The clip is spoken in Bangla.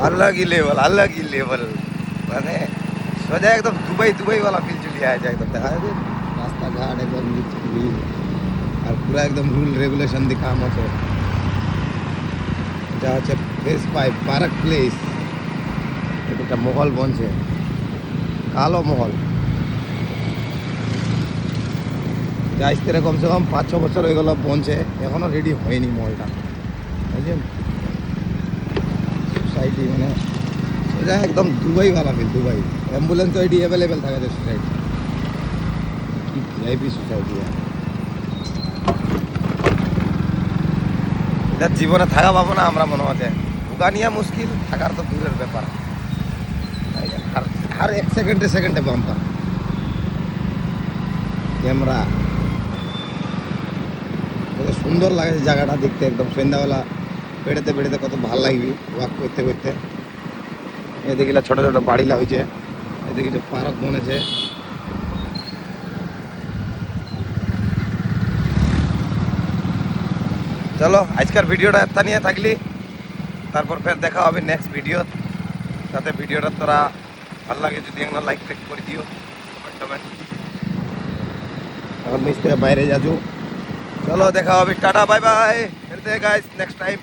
अलग ही लेवल মানে সোজা একদম দুবাই वाला ফিল চলে আসে একদম দেখা যায় রাস্তাঘাট একদম নিচু আর পুরো একদম রুল রেগুলেশন দিয়ে কাম আছে এটা হচ্ছে ফেস 5 পার্ক প্লেস এটা মহল বনছে কালো মহল যা ইস্তেরে কমসে কম 5-6 বছর হয়ে গেল বনছে এখনো রেডি হয়নি মহলটা বুঝলেন সোসাইটি মানে সোজা একদম দুবাইওয়ালা ফিল দুবাই অ্যাম্বুলেন্স তো এটি অ্যাভেলেবেল থাকে যে সোসাইটি কি ভিআইপি সোসাইটি এটা জীবনে থাকা পাবো না আমরা মনে হচ্ছে উগানিয়া মুশকিল থাকার তো দূরের ব্যাপার আর এক সেকেন্ডে বাম্পার ক্যামেরা কত সুন্দর লাগে জায়গাটা দেখতে একদম সন্ধ্যাবেলা বেড়াতে কত ভালো লাগবে ওয়াক করতে করতে এদিকে ছোট ছোট বাড়ি লাগছে এদিকে যে পার্ক বনেছে চলো আজকের ভিডিওটা এত নিয়ে থাকলি তারপর ফের দেখা হবে নেক্সট ভিডিও তাতে ভিডিওটা তোরা ভালো লাগে যদি একটা লাইক করে দিও কমেন্ট এখন নিচ থেকে বাইরে যাচ্ছ চলো দেখা হবে টাটা বাই বাই ফিরতে গাইস নেক্সট টাইম